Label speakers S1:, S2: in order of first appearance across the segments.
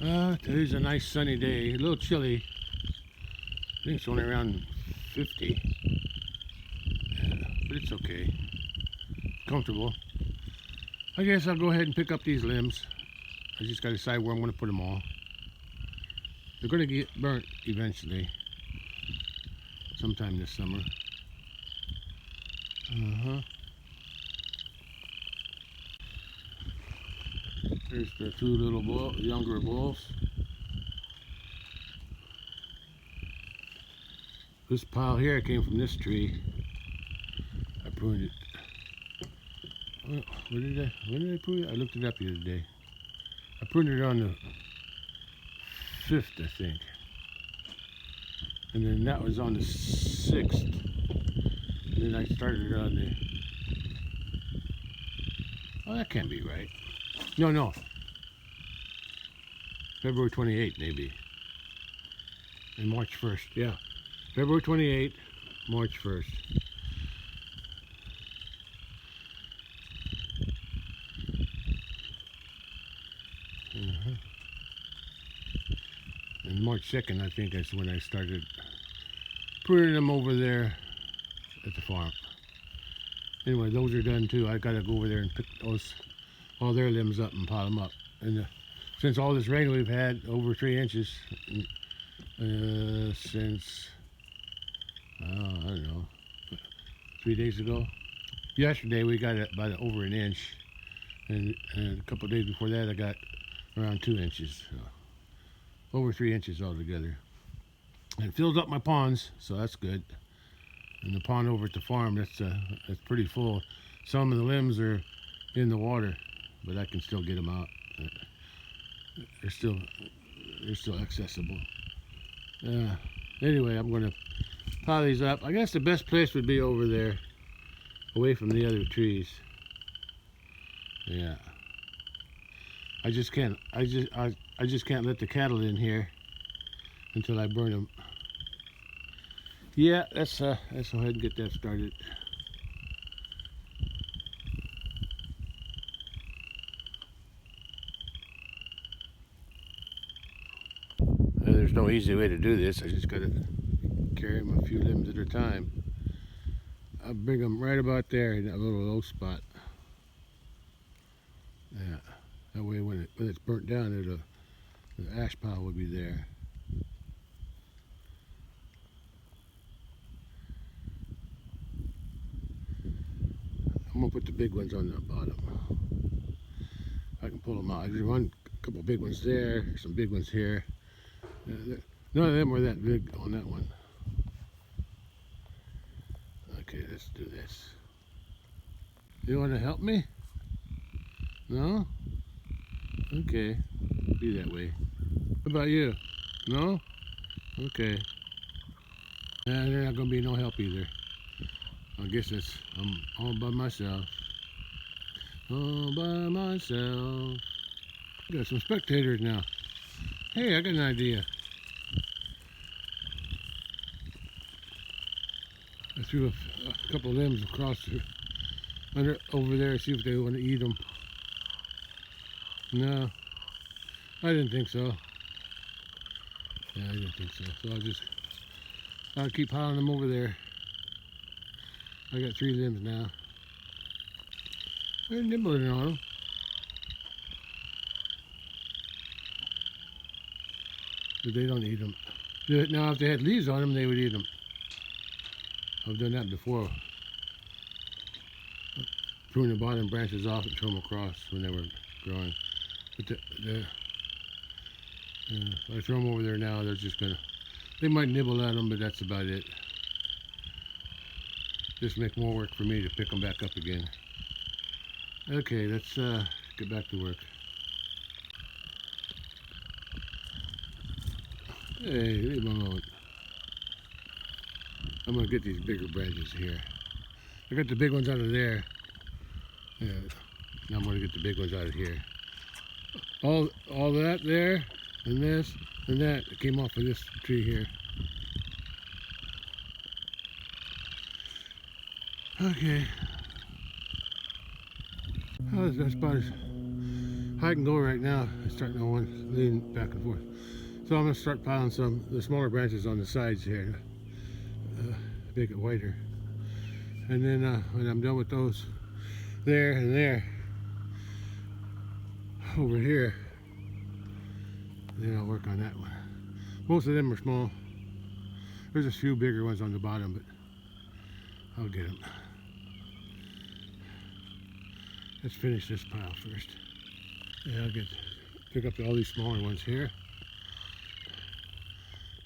S1: Today's a nice sunny day. A little chilly. I think it's only around 50. But it's okay. Comfortable. I guess I'll go ahead and pick up these limbs. I just got to decide where I'm going to put them all. They're going to get burnt eventually. Sometime this summer. There's the two little younger bulls. This pile here came from this tree. I pruned it. When did I prune it? I looked it up the other day. I pruned it on the 5th, I think. And then that was on the 6th. And then I started it on the... Oh, that can't be right. No. February 28th, maybe. And March 1st, yeah. February 28th, March 1st. And March 2nd, I think that's when I started pruning them over there at the farm. Anyway, those are done too. I gotta go over there and pick all their limbs up and pile them up. And since all this rain we've had, over 3 inches, since, I don't know, 3 days ago. Yesterday we got about over an inch, and a couple of days before that I got around 2 inches. So over 3 inches altogether. And it fills up my ponds, so that's good. And the pond over at the farm, that's pretty full. Some of the limbs are in the water, but I can still get them out. They're still accessible. Anyway, I'm going to pile these up. I guess the best place would be over there, away from the other trees. Yeah. I just can't let the cattle in here until I burn them. Yeah, let's go ahead and get that started. There's no easy way to do this. I just gotta carry them a few limbs at a time. I'll bring them right about there in that little low spot. Yeah, that way when it's burnt down, the ash pile will be there. I'm gonna put the big ones on the bottom. I can pull them out. There's a couple big ones there, some big ones here. None of them were that big on that one. Okay, let's do this. You want to help me? No? Okay, be that way. What about you? No? Okay. And there's not gonna be no help either. I guess I'm all by myself. All by myself. Got some spectators now. Hey, I got an idea. I threw a couple of limbs across over there, see if they want to eat them. No, I didn't think so. Yeah, I didn't think so. So I'll keep piling them over there. I got 3 limbs now. They're nibbling on them. But they don't eat them. Now, if they had leaves on them, they would eat them. I've done that before. Prune the bottom branches off and throw them across when they were growing. But if I throw them over there now, they might nibble at them, but that's about it. Just make more work for me to pick them back up again. Okay, let's get back to work. Hey, leave them alone. I'm gonna get these bigger branches here. I got the big ones out of there. Yeah, now I'm gonna get the big ones out of here. All that there, and this, and that came off of this tree here. Okay. How high can go right now. It's starting to lean back and forth. So I'm going to start piling the smaller branches on the sides here, make it wider. And then when I'm done with those there and there, over here, then I'll work on that one. Most of them are small. There's a few bigger ones on the bottom, but I'll get them. Let's finish this pile first. Yeah, pick up all these smaller ones here.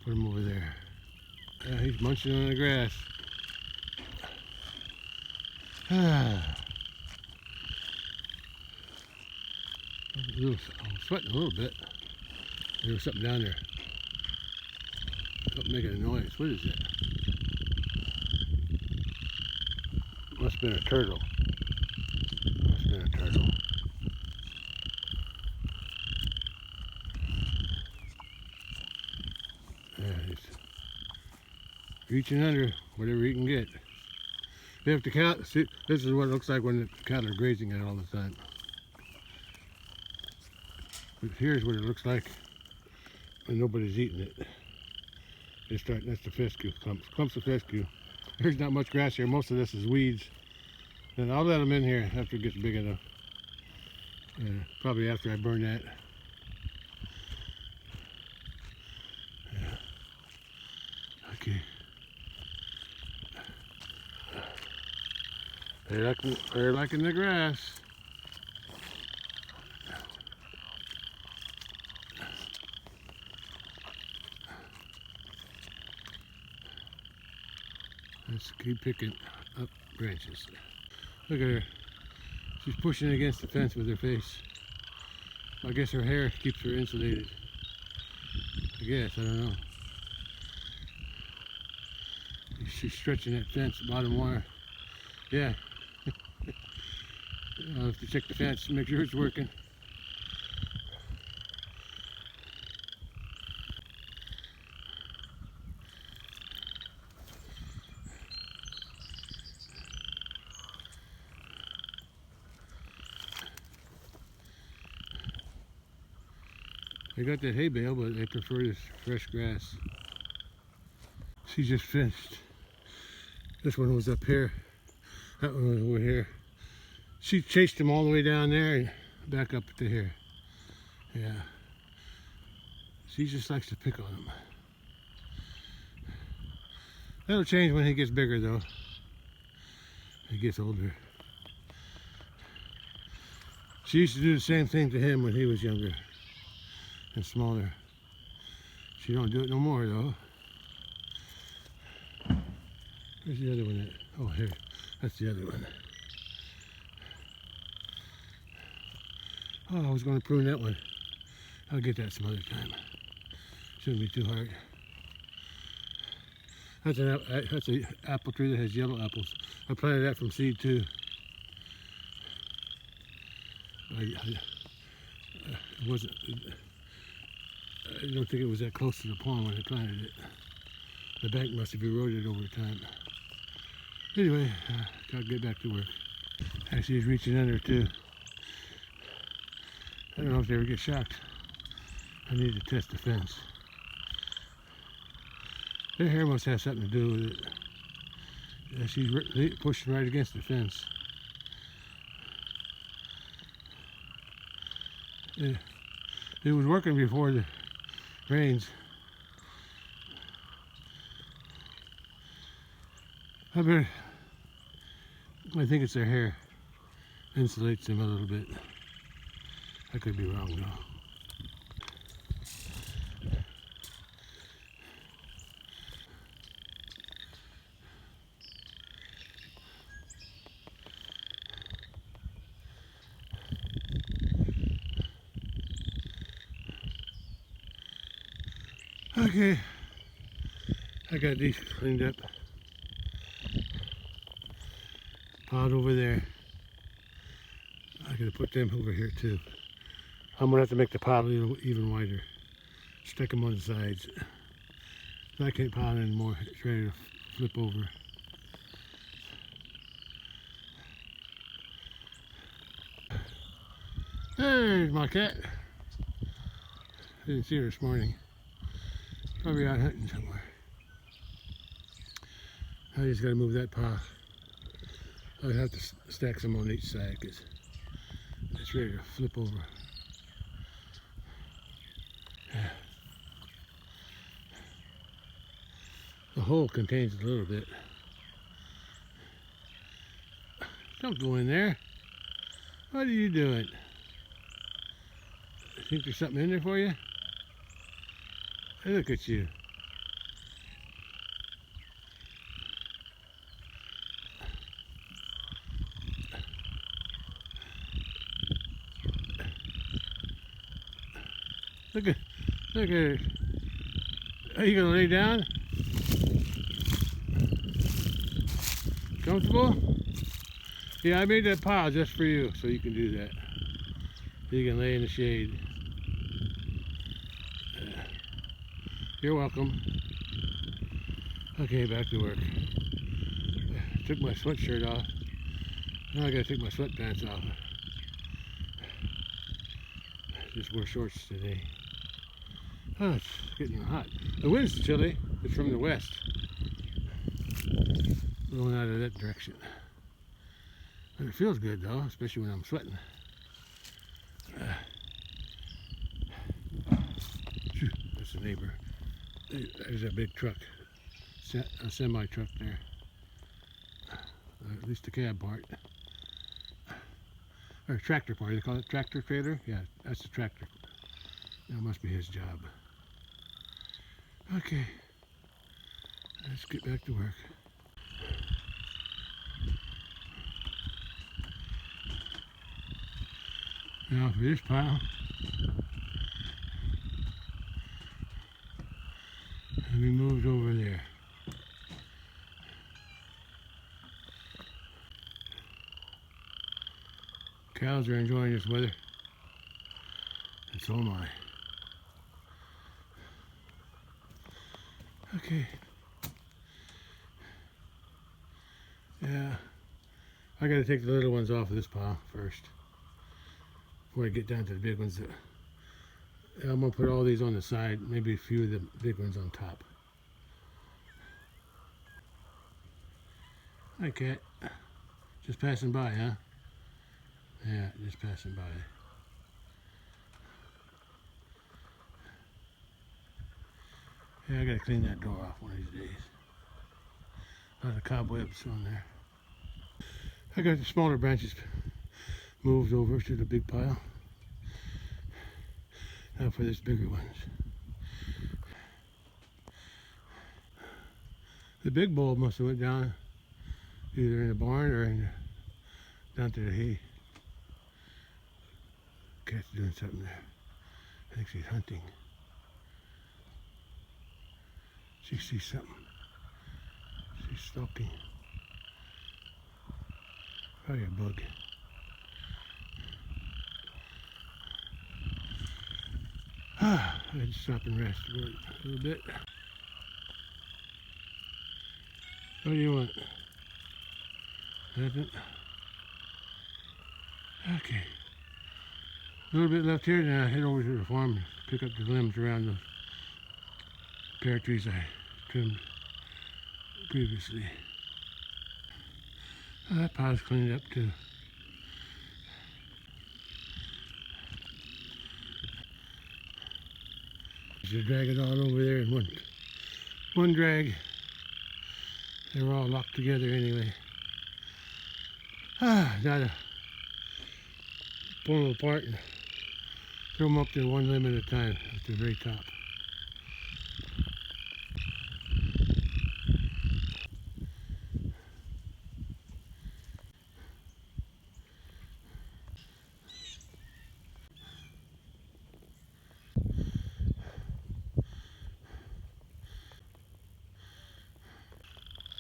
S1: Put them over there. He's munching on the grass. I'm sweating a little bit. There was something down there. Something making a noise. What is it? Must have been a turtle. Must have been a turtle. Yeah, he's reaching under whatever he can get. If the cow, see, this is what it looks like when the cattle are grazing it all the time. But here's what it looks like when nobody's eating it. That's the fescue, clumps of fescue. There's not much grass here. Most of this is weeds. And I'll let them in here after it gets big enough. Probably after I burn that. Yeah. Okay. They're liking the grass. Let's keep picking up branches. Look at her. She's pushing against the fence with her face. I guess her hair keeps her insulated. I guess, I don't know. She's stretching that fence, bottom wire. Yeah. I'll have to check the fence to make sure it's working. They got that hay bale, but they prefer this fresh grass. She just finished. This one was up here. That one was over here. She chased him all the way down there and back up to here. Yeah. She just likes to pick on him. That'll change when he gets bigger, though. He gets older. She used to do the same thing to him when he was younger and smaller. She don't do it no more, though. Where's the other one at? Oh, here. That's the other one. Oh, I was going to prune that one. I'll get that some other time. Shouldn't be too hard. That's an apple tree that has yellow apples. I planted that from seed too. I don't think it was that close to the pond when I planted it. The bank must have eroded over time. Anyway, gotta get back to work. Actually, he's reaching under too. I don't know if they ever get shocked. I need to test the fence. Their hair must have something to do with it. Yeah, she's pushing right against the fence. Yeah, it was working before the rains. I think it's their hair insulates them a little bit. I could be wrong though. Okay, I got these cleaned up. Pot over there. I gotta put them over here too. I'm gonna have to make the pot a little even wider. Stick them on the sides. I can't pot anymore. It's ready to flip over. There's my cat. Didn't see her this morning. Probably out hunting somewhere. I just gotta move that paw. I'd have to stack some on each side because it's ready to flip over. The hole contains a little bit. Don't go in there. What are you doing? Think there's something in there for you? Hey, look at you. Look at her. Are you gonna lay down? Comfortable? Yeah, I made that pile just for you, so you can do that. You can lay in the shade. You're welcome. Okay, back to work. Took my sweatshirt off. Now I gotta take my sweatpants off. Just wear shorts today. Oh, it's getting hot. The wind's chilly. It's from the west. Blowing out of that direction. But it feels good though, especially when I'm sweating. That's the neighbor. There's a big truck. A semi truck there. At least the cab part. Or tractor part. They call it tractor trailer? Yeah, that's the tractor. That must be his job. Okay. Let's get back to work. Now for this pile. And we moved over there. Cows are enjoying this weather. And so am I. Okay. Yeah. I gotta take the little ones off of this pile first. Before I get down to the big ones. I'm gonna put all these on the side, maybe a few of the big ones on top. Hi, cat. Just passing by, huh? Yeah, just passing by. Yeah, I gotta clean that door off one of these days. A lot of cobwebs on there. I got the smaller branches moved over to the big pile. Now for this bigger ones. The big bulb must have went down either in the barn or down to the hay. Cat's doing something there. I think she's hunting. She sees something. She's stalking. Probably a bug. I just stop and rest for a little bit. What do you want? Nothing? Okay. A little bit left here, then I head over to the farm and pick up the limbs around the pear trees I trimmed previously. Oh, that pile's cleaned up too. Just drag it all over there in one drag. They were all locked together anyway. Gotta pull them apart and throw them up to one limb at a time at the very top.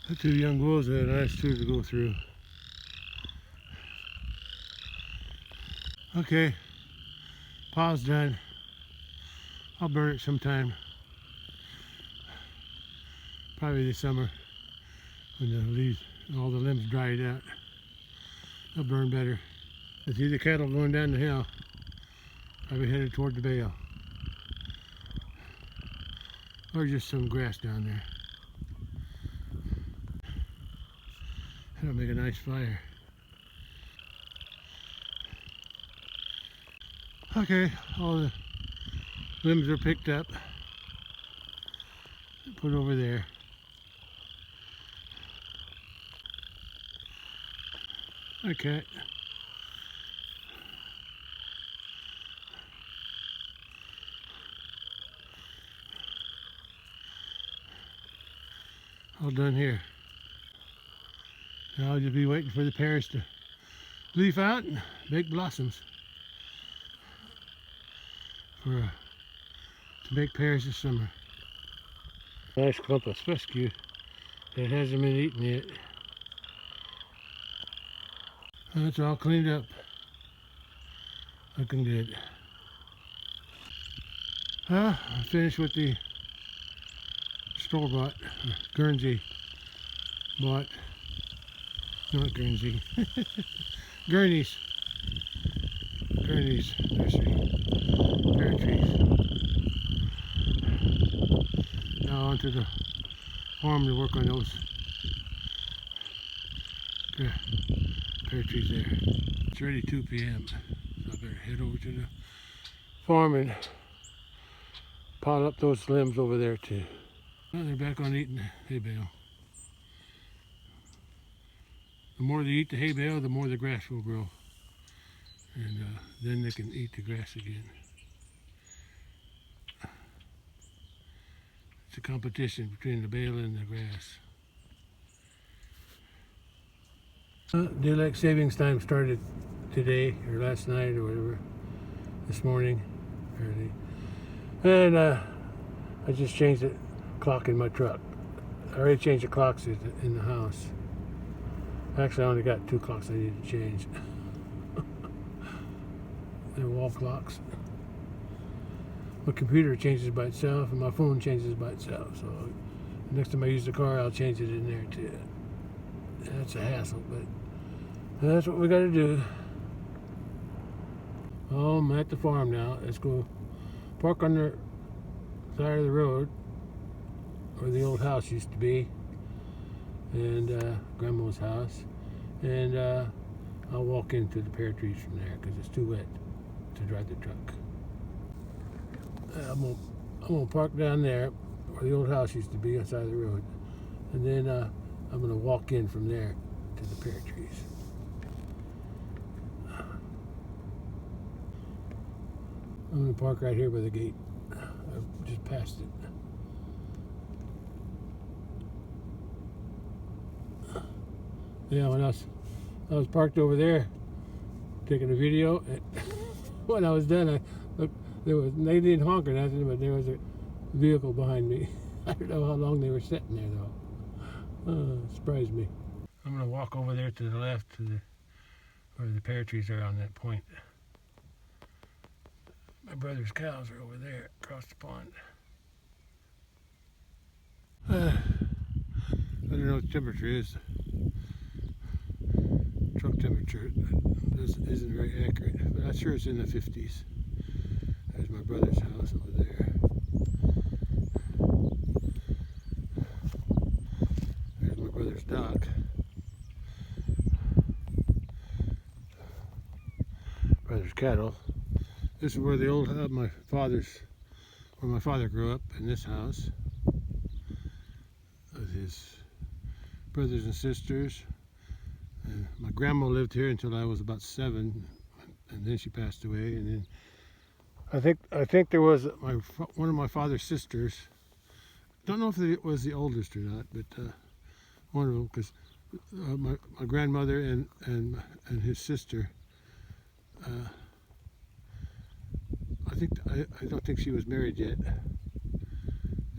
S1: The two young wolves are nice too to go through. Okay, pile's done. I'll burn it sometime. Probably this summer when the leaves, all the limbs dried out. They'll burn better. I see the cattle going down the hill. I'll be headed toward the bale. Or just some grass down there. That'll make a nice fire. Okay, all the limbs are picked up. Put over there. Okay. All done here. Now I'll just be waiting for the pears to leaf out and make blossoms to make pears this summer. Nice clump of fescue that hasn't been eaten yet. That's all cleaned up. Looking good. I finished with the store-bought Guernsey bought. Not Guernsey. Gurney's nursery. Pear trees. Now onto the farm to work on those pear trees there. It's already 2 p.m. so I better head over to the farm and pile up those limbs over there too. Well, they're back on eating the hay bale. The more they eat the hay bale, the more the grass will grow. And then they can eat the grass again. It's a competition between the bale and the grass. Daylight savings time started today, or last night, or whatever. This morning, early. And I just changed the clock in my truck. I already changed the clocks in the house. Actually, I only got 2 clocks I need to change. They're wall clocks. My computer changes by itself, and my phone changes by itself. So next time I use the car, I'll change it in there too. That's a hassle, but that's what we got to do. Oh, I'm at the farm now. Let's go park on the side of the road where the old house used to be, and Grandma's house, and I'll walk into the pear trees from there because it's too wet to drive the truck. I'm gonna park down there where the old house used to be on the side of the road, and then I'm gonna walk in from there to the pear trees. I'm gonna park right here by the gate. I just passed it. Yeah, when I was parked over there taking a video, and when I was done, I looked. They didn't honk or nothing, but there was a vehicle behind me. I don't know how long they were sitting there though. Surprised me. I'm gonna walk over there to the left to where the pear trees are on that point. My brother's cows are over there across the pond. I don't know what the temperature is. Truck temperature isn't very accurate, but I'm sure it's in the 50s. There's my brother's house over there. There's my brother's dock. Brother's cattle. This is where the old where my father grew up, in this house with his brothers and sisters. And my grandma lived here until I was about 7, and then she passed away. And then I think there was one of my father's sisters. Don't know if it was the oldest or not, but one of them, because my grandmother and his sister. I don't think she was married yet.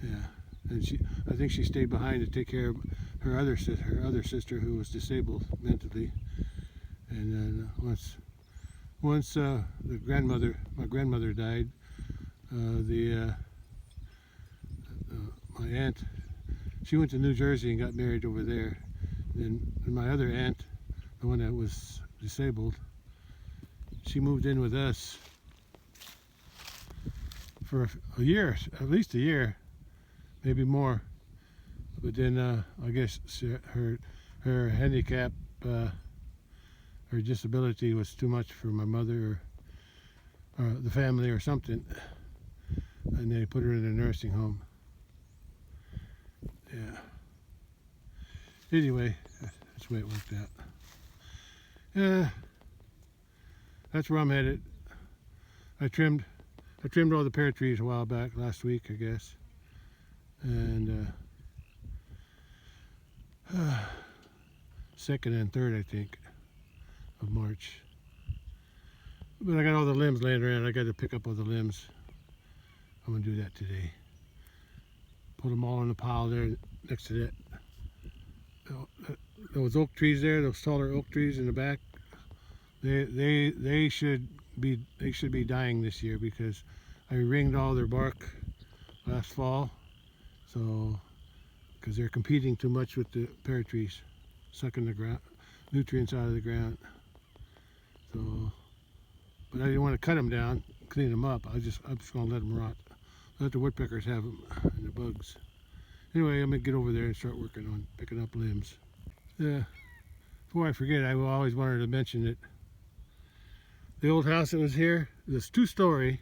S1: Yeah, and I think she stayed behind to take care of her other sister who was disabled mentally. And then once my grandmother died, my aunt, she went to New Jersey and got married over there. And my other aunt, the one that was disabled, she moved in with us for a year, at least a year, maybe more. But then I guess her handicap, her disability was too much for my mother or the family or something, and they put her in a nursing home. Yeah. Anyway, that's the way it worked out. Yeah, that's where I'm headed. I trimmed all the pear trees a while back, last week, I guess, and 2nd and 3rd, I think, of March. But I got all the limbs laying around. I got to pick up all the limbs. I'm gonna do that today. Put them all in a pile there next to that. Those oak trees there, those taller oak trees in the back. They should be dying this year because I ringed all their bark last fall. So, because they're competing too much with the pear trees, sucking the ground nutrients out of the ground. So, but I didn't want to cut them down, clean them up. I'm just gonna let them rot. Let the woodpeckers have them and the bugs. Anyway, I'm gonna get over there and start working on picking up limbs. Before I forget, I always wanted to mention that the old house that was here, it was 2-story,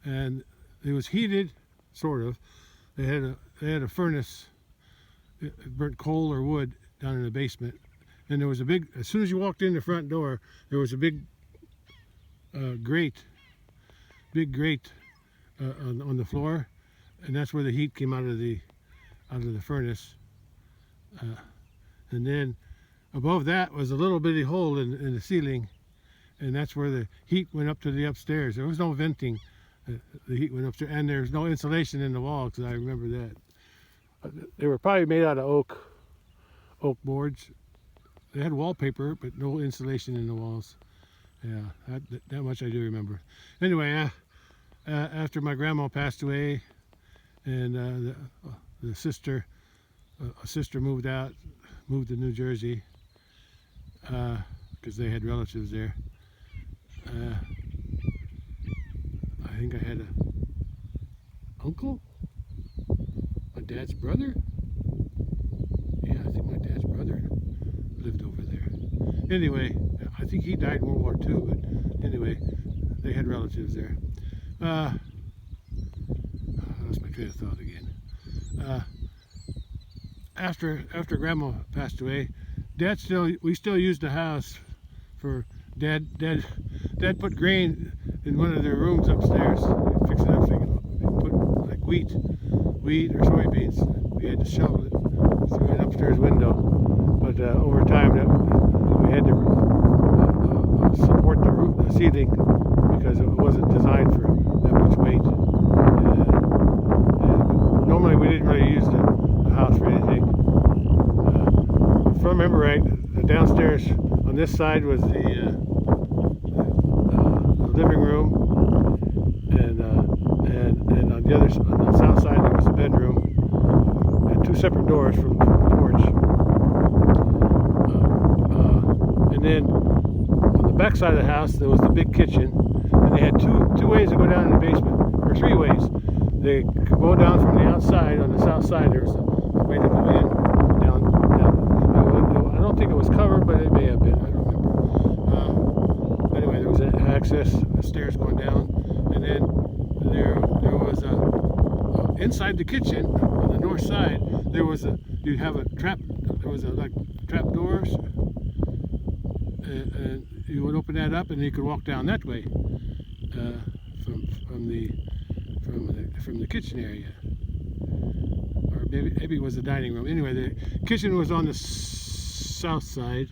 S1: and it was heated, sort of. They had a furnace. It burnt coal or wood down in the basement, and there was a big. As soon as you walked in the front door, there was a big grate on the floor, and that's where the heat came out of the furnace. And then above that was a little bitty hole in the ceiling, and that's where the heat went up to the upstairs. There was no venting. The heat went upstairs, and there's no insulation in the wall, because I remember that. They were probably made out of oak boards. They had wallpaper, but no insulation in the walls. Yeah, that much I do remember. Anyway, after my grandma passed away, and a sister moved to New Jersey, because they had relatives there. I think I had a uncle, my dad's brother. Yeah, I think my dad's brother lived over there. Anyway, I think he died in World War II, but anyway, they had relatives there. I lost my train of thought again. After Grandma passed away, we still used the house for Dad put grain in one of their rooms upstairs, fix it up so you can put like wheat or soybeans. We had to shovel it through an upstairs window, but over time we had to support the ceiling because it wasn't designed for that much weight. And normally we didn't really use the house for anything. If I remember right, the downstairs on this side was the living room, and on the south side there was the bedroom, and 2 separate doors from the porch. And then on the back side of the house there was the big kitchen, and they had two ways to go down in the basement, or 3 ways. They could go down from the outside. On the south side there was a way to go in, down. I don't think it was covered, but it may have been. I don't remember. Anyway, there was access, stairs going down, and then there was inside the kitchen on the north side. There was you'd have a trap. There was like trap doors, and you would open that up, and you could walk down that way from the kitchen area, or maybe it was the dining room. Anyway, the kitchen was on the south side,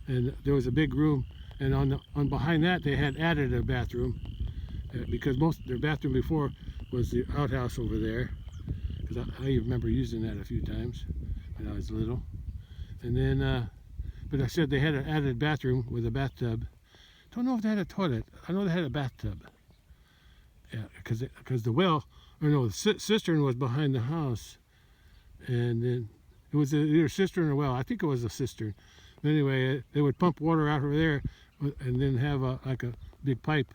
S1: and there was a big room, and on behind that they had added a bathroom, because their bathroom before was the outhouse over there, because I remember using that a few times when I was little. And then but I said they had an added bathroom with a bathtub. Don't know if they had a toilet. I know they had a bathtub. Yeah, because the well, or no, the cistern was behind the house, and then it was either a cistern or well. I think it was a cistern. But anyway, they would pump water out over there, and then have like a big pipe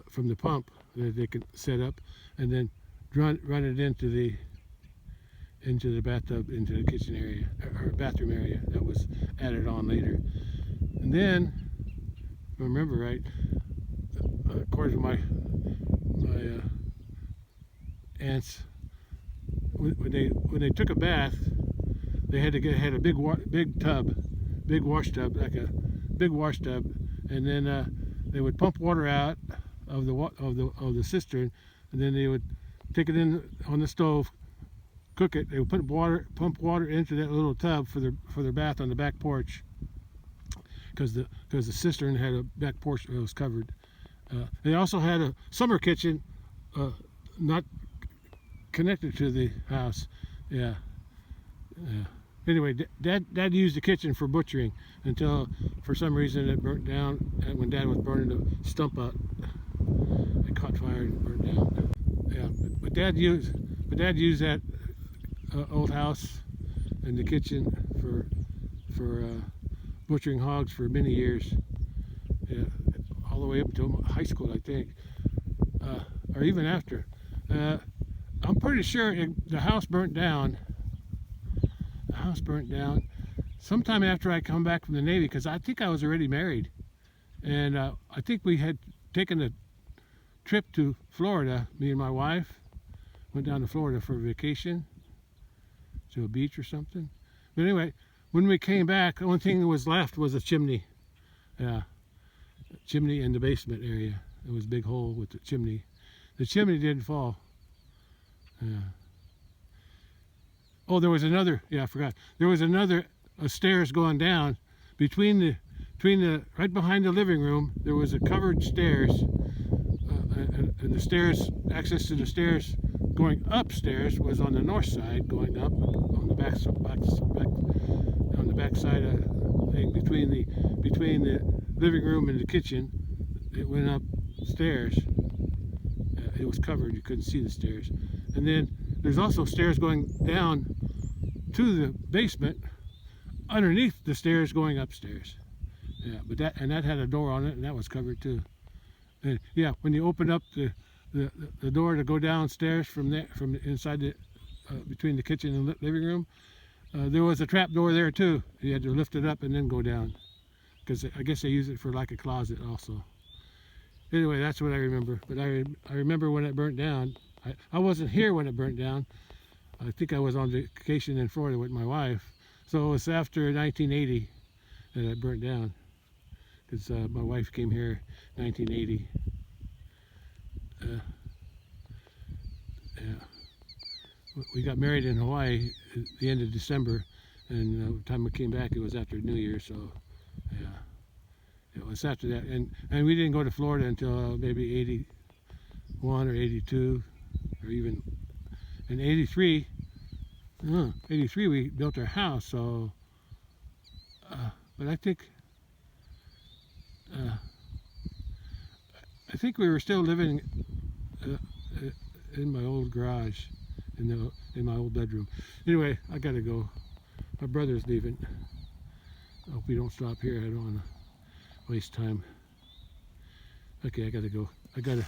S1: from the pump that they could set up, and then run it into the bathtub, into the kitchen area or bathroom area. That was added on later. And then, if I remember right, according to my aunts, when they took a bath, they had a big wash tub, like a big wash tub, and then they would pump water out of the cistern, and then they would take it in on the stove, cook it. They would pump water into that little tub for their bath on the back porch, because the cistern had a back porch that was covered. They also had a summer kitchen, not connected to the house. Yeah. Anyway, Dad used the kitchen for butchering until, for some reason, it burnt down. And when Dad was burning the stump out, it caught fire and burnt down. Yeah, but Dad used that old house and the kitchen for butchering hogs for many years. Yeah, all the way up until high school, I think, or even after. I'm pretty sure the house burnt down. The house burnt down sometime after I come back from the Navy, because I think I was already married, and I think we had taken a trip to Florida. Me and my wife went down to Florida for a vacation, to a beach or something. But anyway, when we came back, the only thing that was left was a chimney. Yeah, chimney in the basement area. It was a big hole with the chimney. The chimney didn't fall. Yeah. Oh, there was another. Yeah, I forgot. There was another stairs going down between the right behind the living room. There was a covered stairs, and the stairs, access to the stairs going upstairs was on the north side, going up on the back on the back side of the thing, between the living room and the kitchen. It went upstairs. It was covered. You couldn't see the stairs. And then there's also stairs going down to the basement underneath the stairs going upstairs. Yeah, but that had a door on it, and that was covered too. And yeah, when you open up the door to go downstairs from inside the between the kitchen and living room, there was a trap door there too. You had to lift it up and then go down, because I guess they use it for like a closet also. Anyway, that's what I remember. But I remember when it burnt down. I wasn't here when it burnt down. I think I was on vacation in Florida with my wife. So it was after 1980 that it burnt down, because my wife came here in 1980. Yeah. We got married in Hawaii at the end of December, and the time we came back, it was after New Year. So yeah, it was after that, and we didn't go to Florida until maybe 81 or 82, or even in 83. 83 we built our house. So but I think we were still living in my old garage, in my old bedroom. Anyway, I gotta go. My brother's leaving. I hope we don't stop here. I don't want to waste time. Okay, I gotta go. I gotta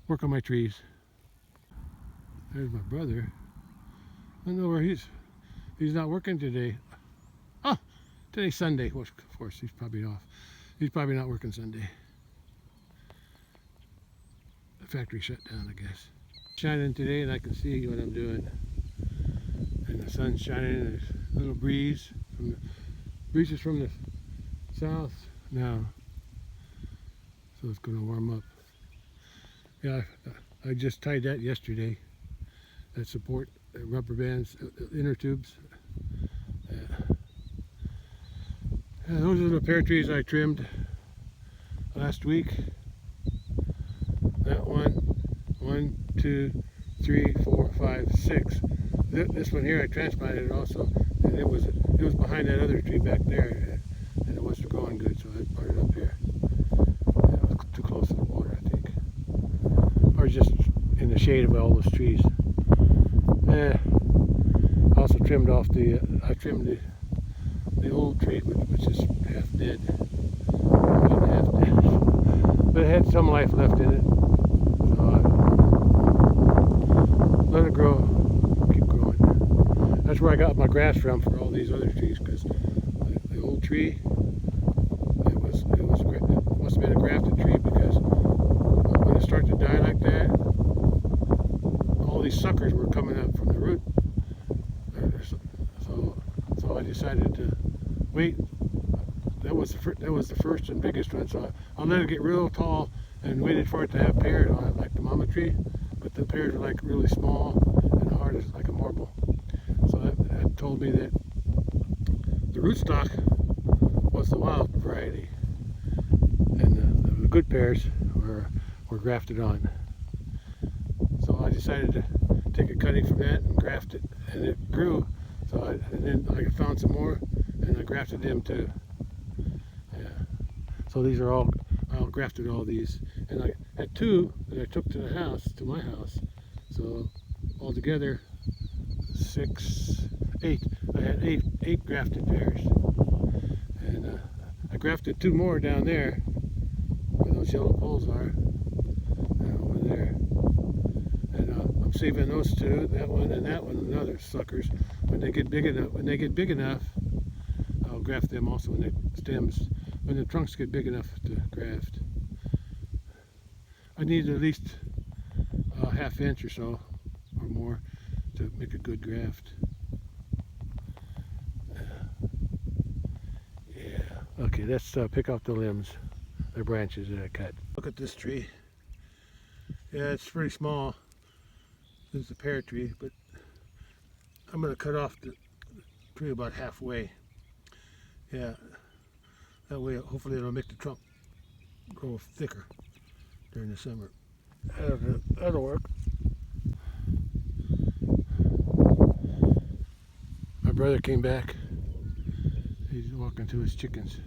S1: work on my trees. There's my brother. I don't know where he's not working today. Oh, today's Sunday. Well, of course, he's probably off. He's probably not working Sunday. The factory shut down, I guess. Shining today, and I can see what I'm doing. And the sun's shining, and there's a little breeze. Breeze is from the south now, so it's going to warm up. Yeah, I just tied that yesterday. That support, rubber bands, inner tubes. Those are the pear trees I trimmed last week. That one, 2, 3, 4, 5, 6. This one here I transplanted also, and it was behind that other tree back there, and it wasn't growing good, so I brought it up here. It was too close to the water, I think, or just in the shade of all those trees. I also trimmed off the old tree, which is half dead. but it had some life left in it. So I let it grow, keep growing. That's where I got my grass from for all these other trees, because the old tree, it must have been a grafted tree, because when it started to die like that, all these suckers were coming up from the root. So I decided to wait. That was the first and biggest one. So I let it get real tall and waited for it to have pears on it, like the mama tree. But the pears were like really small and hard as like a marble. So that told me that the rootstock was the wild variety, and the good pears were grafted on. So I decided to take a cutting from that and graft it, and it grew. So and then I found some more, and I grafted them too. Yeah. So these are all, I grafted all these, and I had 2 that I took to the house, to my house. So altogether 6, 8. I had 8 grafted pears, and I grafted 2 more down there where those yellow poles are, over there. And I'm saving those 2, that one and that one, and other suckers. When they get big enough, I'll graft them also when the trunks get big enough to graft. I need at least a ½ inch or so, or more, to make a good graft. Yeah. Okay, let's pick off the limbs, the branches that I cut. Look at this tree. Yeah, it's pretty small. This is a pear tree, but I'm going to cut off the tree about halfway. Yeah, that way hopefully it'll make the trunk grow thicker during the summer. That'll work. My brother came back. He's walking to his chickens.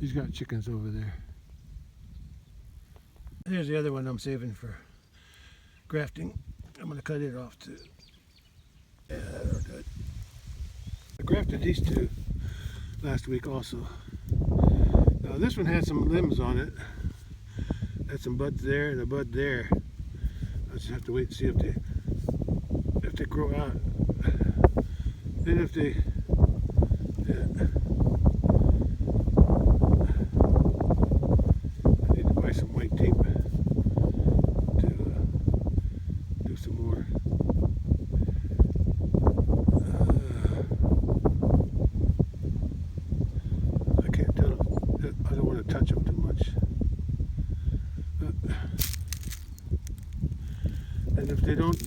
S1: He's got chickens over there. Here's the other one I'm saving for grafting. I'm going to cut it off too. Yeah, they're good. I grafted these 2 last week also. Now this one had some limbs on it. Had some buds there and a bud there. I just have to wait and see if they grow out. Then if they, yeah. I need to buy some white tape to do some more. I can't tell. I don't want to touch them too much. And if they don't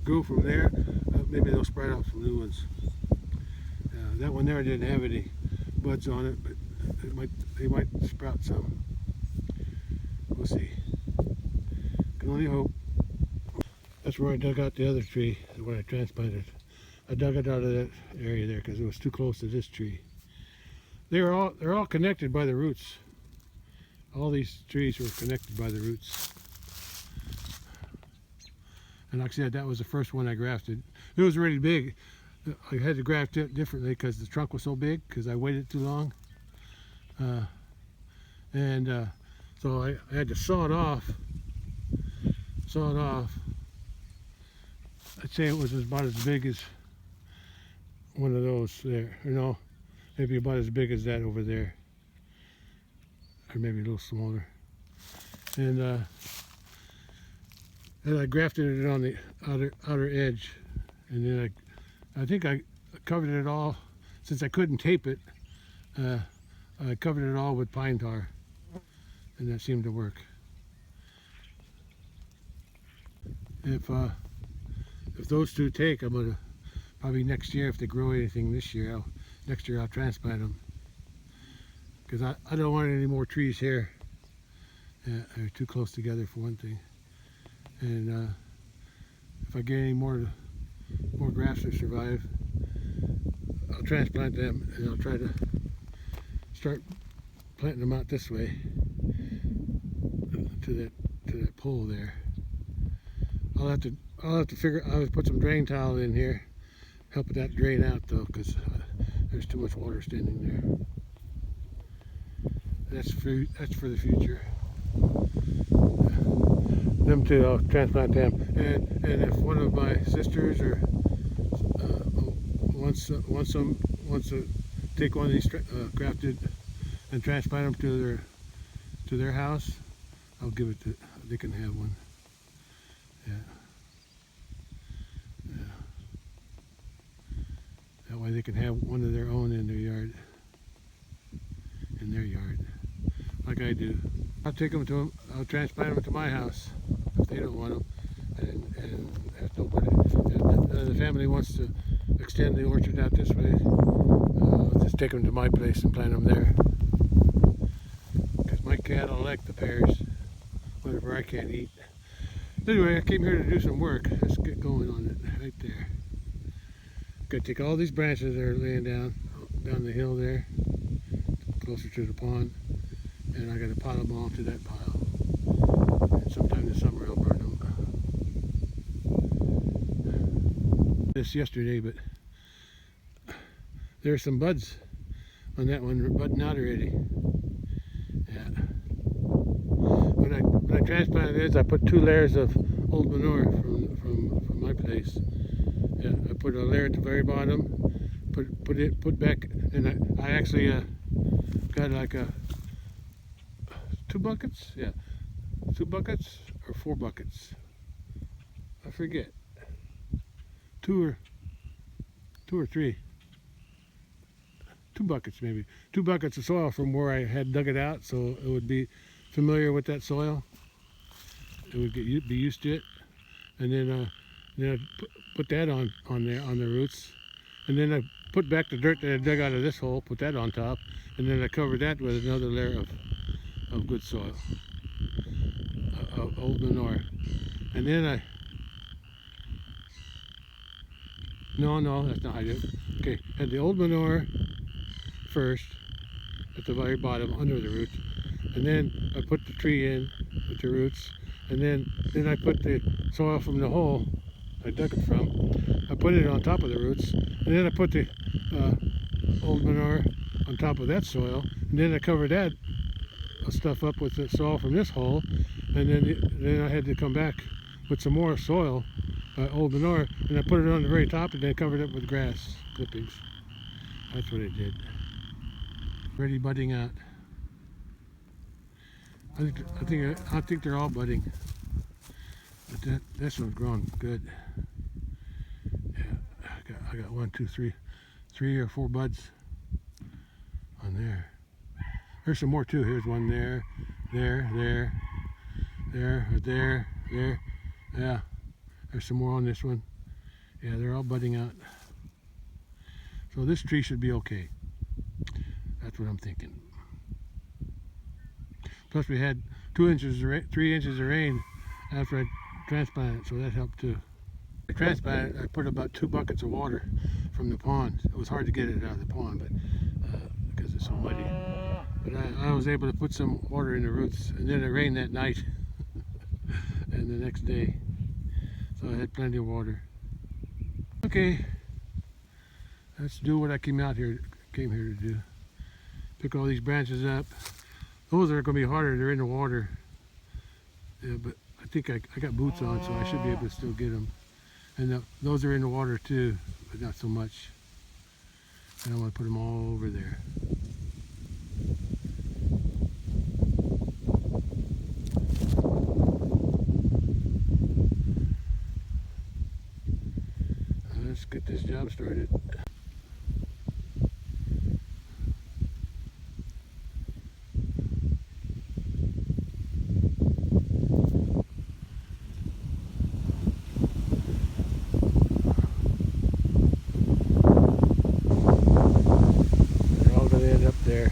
S1: grow from there, maybe they'll sprout out some new ones. That one there didn't have any buds on it, but they might sprout some. We'll see. Can only hope. That's where I dug out the other tree, where I transplanted. I dug it out of that area there because it was too close to this tree. They're all connected by the roots. All these trees were connected by the roots. And like I said, that was the first one I grafted. It was already big. I had to graft it differently because the trunk was so big, because I waited too long. So I had to saw it off. I'd say it was about as big as one of those there. You know, maybe about as big as that over there. Or maybe a little smaller. And I grafted it on the outer edge. And then I think I covered it all, since I couldn't tape it, I covered it all with pine tar, and that seemed to work. If those 2 take, I'm gonna probably next year, if they grow anything this year, next year I'll transplant them, because I don't want any more trees here. They're too close together for one thing, and if I get any more grafts to survive, I'll transplant them, and I'll try to start planting them out this way to that pole there. I'll have to figure. I'll put some drain tile in here, help that drain out though, because there's too much water standing there. That's for the future. them to transplant them. And if one of my sisters or wants to take one of these grafted and transplant them to their house, I'll give it to. They can have one. Yeah. That way they can have one of their own in their yard. Like I do. I'll take them to them. I'll transplant them to my house if they don't want them. And if nobody, if the family wants to extend the orchard out this way, I'll just take them to my place and plant them there. Because my cattle like the pears, whatever I can't eat. Anyway, I came here to do some work. Let's get going on it right there. Gotta take all these branches that are laying down the hill there, closer to the pond, and I gotta pile them all to that pile. And sometime this summer I'll burn them. This yesterday, but there's some buds on that one. They're budding out already. Yeah. When I transplanted this, I put 2 layers of old manure from my place. Yeah, I put a layer at the very bottom, put back, and I actually got like 2 buckets. Yeah, 2 buckets or 4 buckets. I forget. 2 or 3. 2 buckets maybe. 2 buckets of soil from where I had dug it out, so it would be familiar with that soil. It would be used to it, and then I put that on there on the roots, and then I put back the dirt that I dug out of this hole, put that on top, and then I covered that with another layer of good soil, of old manure, and then no, that's not how I do it. Okay, had the old manure first at the very bottom under the roots, and then I put the tree in with the roots, and then I put the soil from the hole I dug it from. I put it on top of the roots, and then I put the old manure on top of that soil, and then I covered that stuff up with the soil from this hole, and then I had to come back with some more soil, old manure, and I put it on the very top, and then covered it with grass clippings. That's what I did. Ready budding out. I think they're all budding. But this one's growing good. Yeah, I got 1, 2, 3 or 4 buds on there. There's some more too. Here's one there. Yeah, there's some more on this one. Yeah, they're all budding out. So this tree should be okay. That's what I'm thinking. Plus we had 3 inches of rain after I transplanted, so that helped too. I transplanted, I put about 2 buckets of water from the pond. It was hard to get it out of the pond, but because it's so muddy. But I was able to put some water in the roots, and then it rained that night and the next day, so I had plenty of water. Okay, let's do what I came here to do. Pick all these branches up. Those are going to be harder. They're in the water. Yeah, but I think I got boots on, so I should be able to still get them. And those are in the water too, but not so much. And I want to put them all over there. Let's get this job started. There.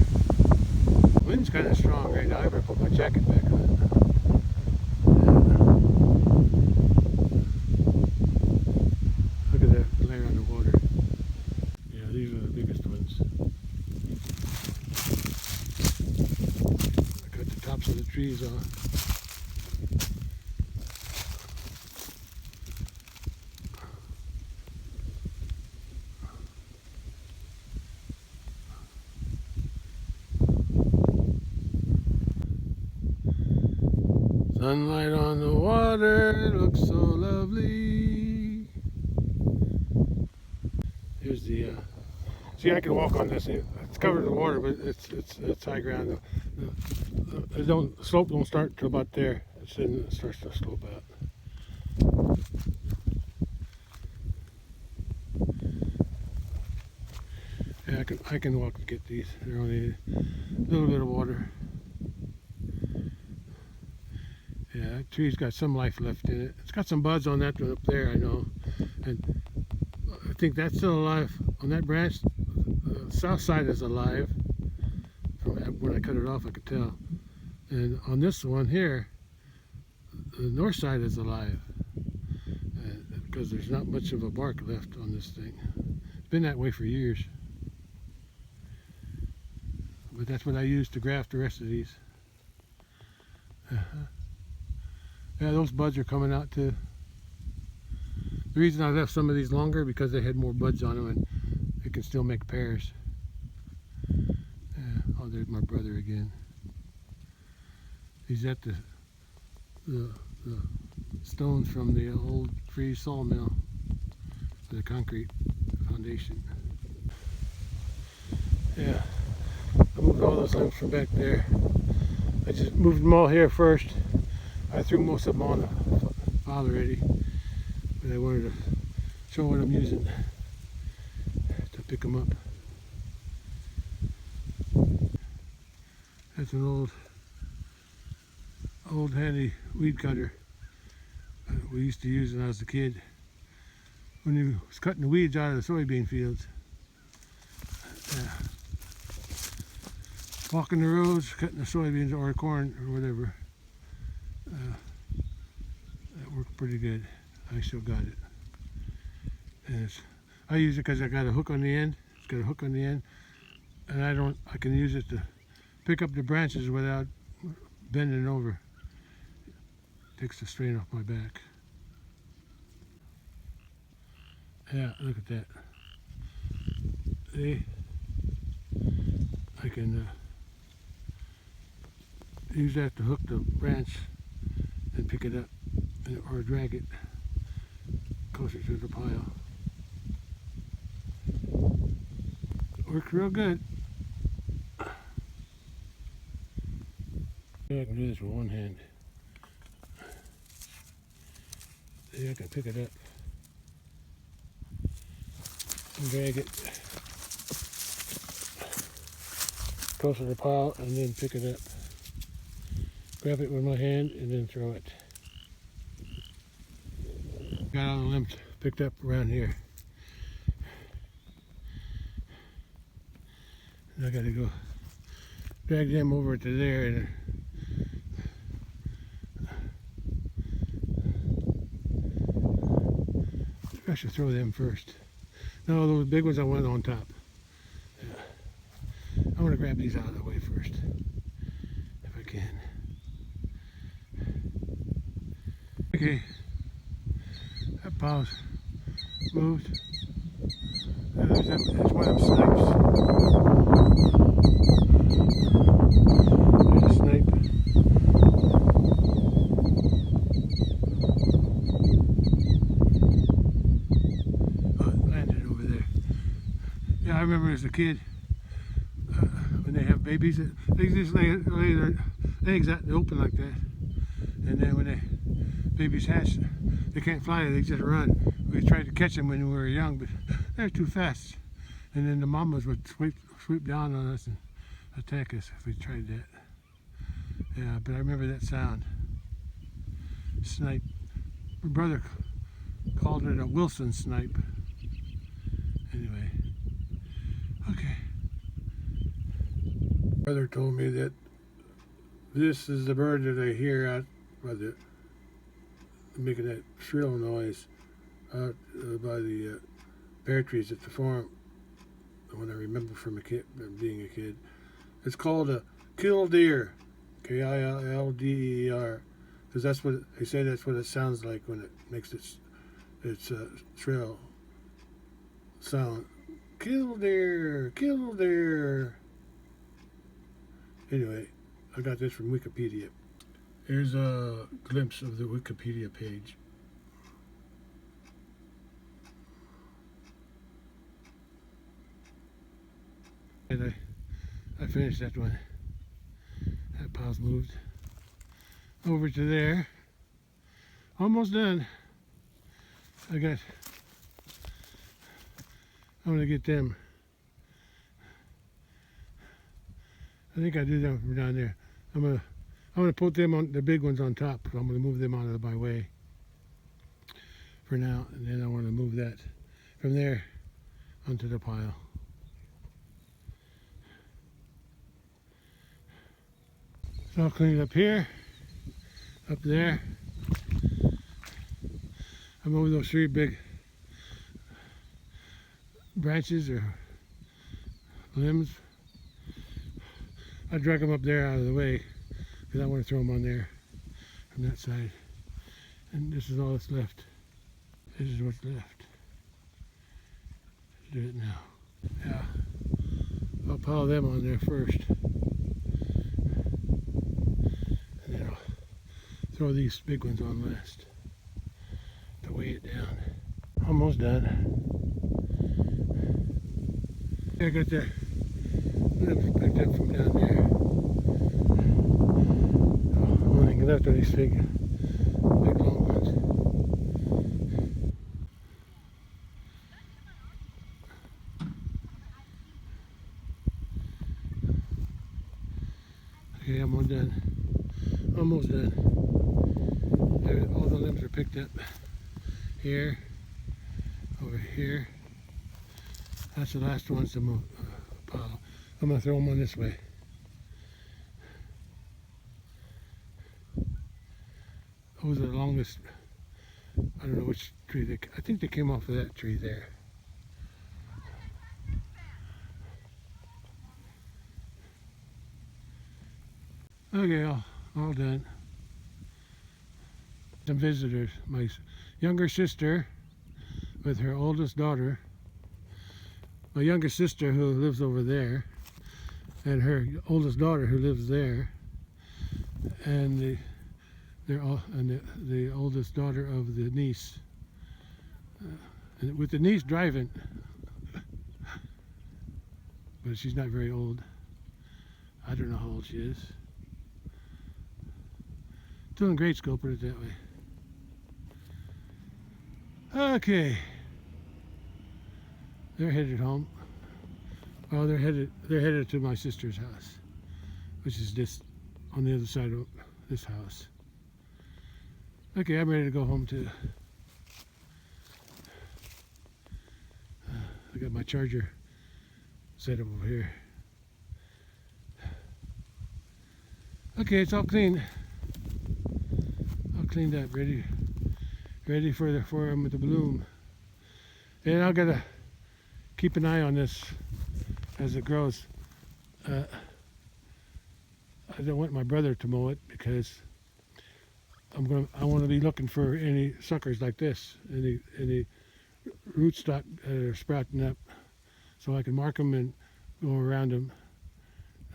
S1: Wind's kind of strong right now. I better put my jacket back on. Look at that layer on the water. Sunlight on the water looks so lovely. Here's the see, I can walk on this. It's covered in water, but it's high ground. The slope don't start till about there. It starts to slope out. Yeah, I can walk to get these. They're only a little bit of water. Yeah, that tree's got some life left in it. It's got some buds on that one up there, I know. And I think that's still alive. On that branch, the south side is alive. From when I cut it off, I could tell. And on this one here, the north side is alive. Because there's not much of a bark left on this thing. It's been that way for years. But that's what I use to graft the rest of these. Yeah, those buds are coming out too. The reason I left some of these longer because they had more buds on them and they can still make pears. Yeah, oh, there's my brother again. He's at the stones from the old freeze sawmill, the concrete foundation. Yeah, I moved all those limbs from back there. I just moved them all here first. I threw most of them on the file already, but I wanted to show what I'm using to pick them up. That's an old handy weed cutter we used to use when I was a kid, when he was cutting the weeds out of the soybean fields. Walking the roads, cutting the soybeans or corn or whatever. That worked pretty good. I still got it. And I use it because I got a hook on the end. It's got a hook on the end, and I can use it to pick up the branches without bending over. Takes the strain off my back. Yeah, look at that. See? I can use that to hook the branch and pick it up or drag it closer to the pile. Works real good. I can do this with one hand. See, I can pick it up and drag it closer to the pile and then pick it up. Grab it with my hand and then throw it. Got all the limbs picked up around here. And I gotta go drag them over to there and I should throw them first. No, those big ones I want on top. Yeah. I want to grab these out of the way first, if I can. Okay, that pile's moved. There's one of them snipes. There's a snipe. Oh, it landed over there. Yeah, I remember as a kid, when they have babies, they just lay their eggs out in the open like that. And then when they babies hatch, they can't fly, they just run. We tried to catch them when we were young, but they're too fast. And then the mamas would swoop down on us and attack us if we tried that. Yeah, but I remember that sound. Snipe. My brother called it a Wilson snipe. Anyway, okay. My brother told me that this is the bird that I hear out by the making that shrill noise out by the pear trees at the farm. The one I remember from being a kid. It's called a killdeer, K-I-L-L-D-E-R, because that's what they say. That's what it sounds like when it makes its shrill sound. Killdeer, killdeer. Anyway, I got this from Wikipedia. Here's a glimpse of the Wikipedia page. And I finished that one. That pile's moved over to there. Almost done. I'm gonna get them. I think I do them from down there. I'm gonna put them on the big ones on top. So I'm gonna move them out of my way for now, and then I want to move that from there onto the pile. So I'll clean it up here, up there. I move those 3 big branches or limbs. I drag them up there out of the way because I want to throw them on there from that side. And this is all that's left. This is what's left. Let's do it now. Yeah, I'll pile them on there first. And then I'll throw these big ones on last to weigh it down. Almost done. I got the limbs picked up from down there. Only thing left are these big long ones. Okay, I'm almost done. Almost done. All the limbs are picked up. Here, over here. That's the last ones to move. Pile. I'm gonna throw them on this way. Those are the longest. I don't know which tree I think they came off of that tree there. Okay, all done. Some visitors. My younger sister with her oldest daughter. My younger sister who lives over there, and her oldest daughter who lives there, and the oldest daughter of the niece. And with the niece driving, but she's not very old. I don't know how old she is. Still in grade school, put it that way. Okay, they're headed home. Oh, they're headed to my sister's house, which is just on the other side of this house. Okay, I'm ready to go home too. I got my charger set up over here. Okay, it's all clean. All cleaned up, ready for them with the bloom. And I gotta keep an eye on this as it grows. I don't want my brother to mow it because I want to be looking for any suckers like this, any rootstock that are sprouting up, so I can mark them and go around them.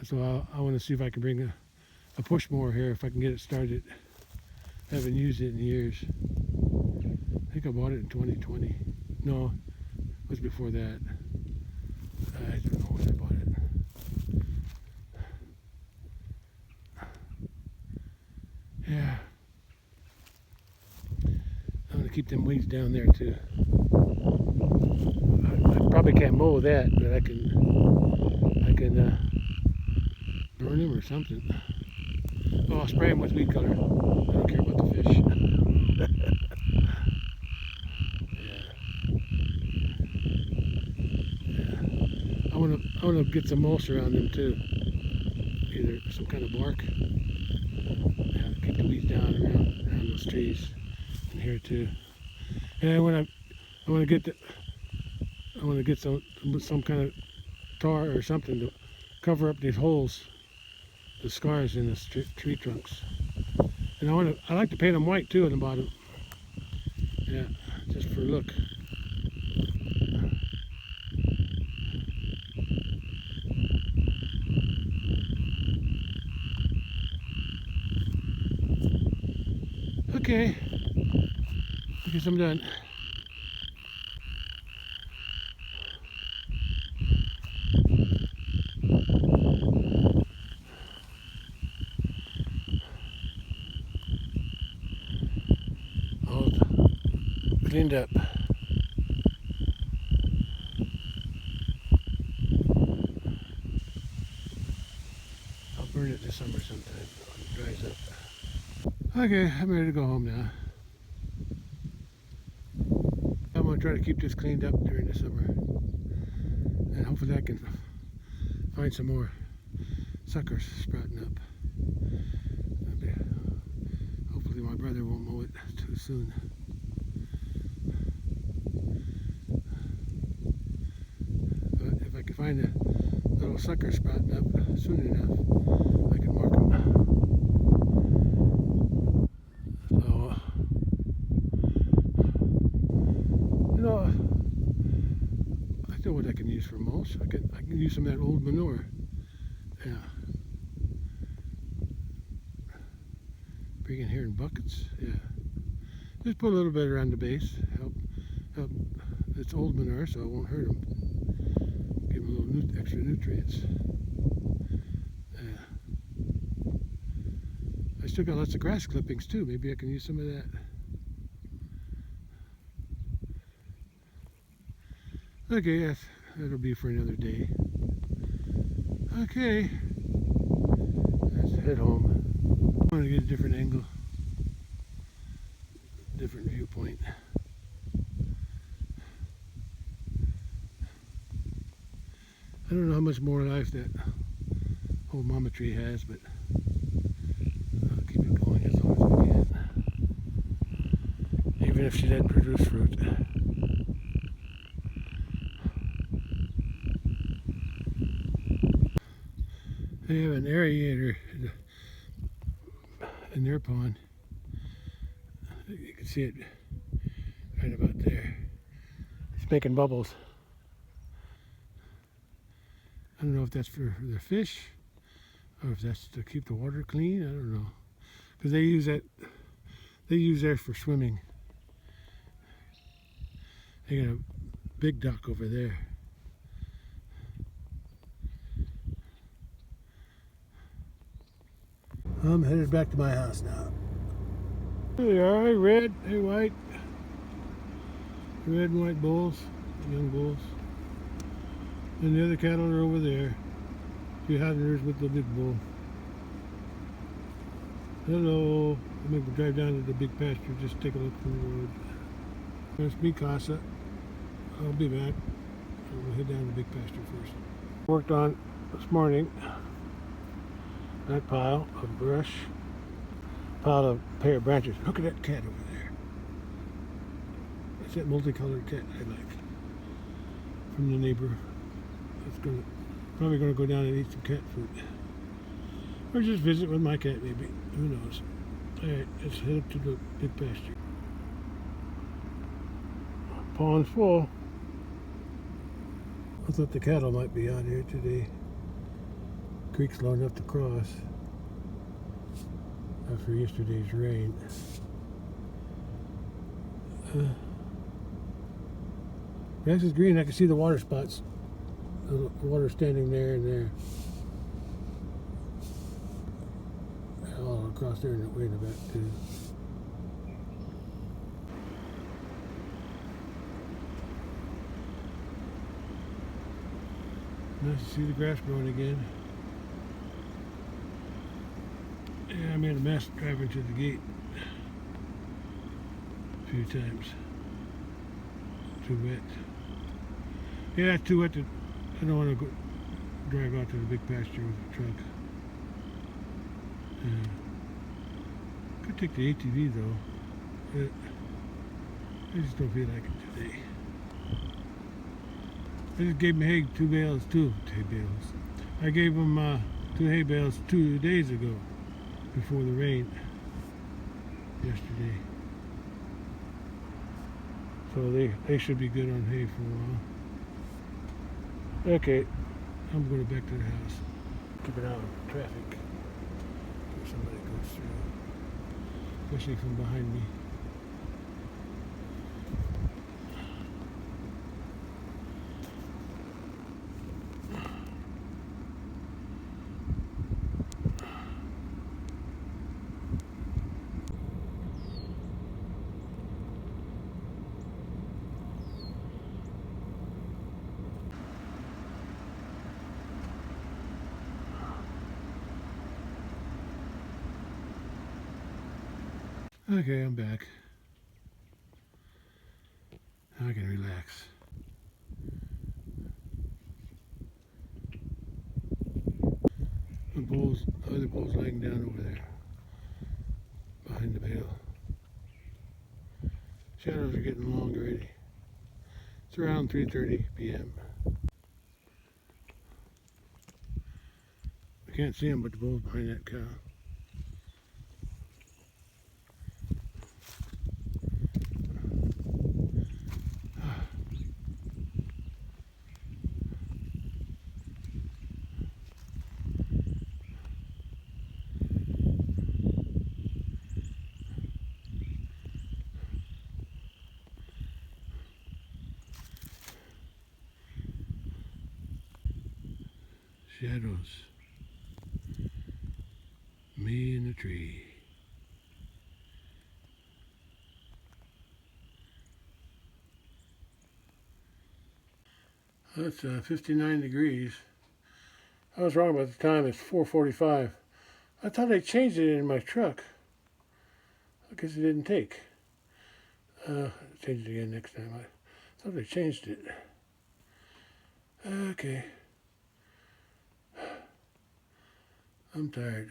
S1: So I want to see if I can bring a push mower here if I can get it started. I haven't used it in years. I think I bought it in 2020. No, it was before that. I don't know when I bought it. Yeah. I'm going to keep them weeds down there too. I probably can't mow that, but I can burn them or something. Oh, I'll spray them with weed killer. I don't care about the fish. I want to get some mulch around them too. Either some kind of bark. Yeah, keep the weeds down around those trees and here too. And I want to get some kind of tar or something to cover up these holes, the scars in the tree trunks. And I like to paint them white too on the bottom. Yeah, just for look. Okay, I guess I'm done. All cleaned up. I'll burn it this summer sometime when it dries up. Okay, I'm ready to go home now. I'm going to try to keep this cleaned up during the summer. And hopefully I can find some more suckers sprouting up. Hopefully my brother won't mow it too soon. But if I can find a little sucker sprouting up soon enough, I can mark them. So, you know, I know what I can use for mulch. I can use some of that old manure. Yeah. Bring in here in buckets. Yeah. Just put a little bit around the base. Help. It's old manure, so it won't hurt them. Give them a little extra nutrients. Yeah. I still got lots of grass clippings too. Maybe I can use some of that. Okay, that'll be for another day. Okay, let's head home. I want to get a different angle, different viewpoint. I don't know how much more life that whole mama tree has, but I'll keep it going as long as we can. Even if she doesn't produce fruit. They have an aerator in their pond. You can see it right about there. It's making bubbles. I don't know if that's for the fish or if that's to keep the water clean. I don't know, because they use that. They use theirs for swimming. They got a big dock over there. I'm headed back to my house now. Here they are, red, hey white. Red and white bulls, young bulls. And the other cattle are over there. Two Highlanders with the big bull. Hello. I'm going to drive down to the big pasture, just take a look from the road. There's me casa. I'll be back. I'm going to head down to the big pasture first. Worked on this morning. That pile of brush. Pile of pear branches. Look at that cat over there. That's that multicolored cat I like. From the neighbor. It's probably gonna go down and eat some cat food. Or just visit with my cat maybe. Who knows? Alright, let's head up to the big pasture. Pond's full. I thought the cattle might be out here today. Creek's low enough to cross after yesterday's rain. Grass is green. I can see the water spots. The water standing there and there. All across there and way in the back too. Nice to see the grass growing again. Yeah, I made a mess driving to the gate a few times. Too wet. Yeah, it's too wet to. I don't want to go drive out to the big pasture with the truck. Could take the ATV though. But I just don't feel like it today. I just gave them hay, two hay bales. I gave them 2 hay bales 2 days ago, before the rain yesterday. So they should be good on hay for a while. Okay, I'm going back to the house. Keep an eye on traffic if somebody goes through. especially from behind me. Okay, I'm back. Now I can relax. The other bull's laying down over there, behind the pail. Shadows are getting long already. It's around 3:30 p.m. I can't see him, but the bull's behind that cow. Shadows. Me in the tree. That's 59 degrees. I was wrong about the time. It's 4:45. I thought I changed it in my truck. I guess it didn't take. Change it again next time. I thought I changed it. Okay. I'm tired.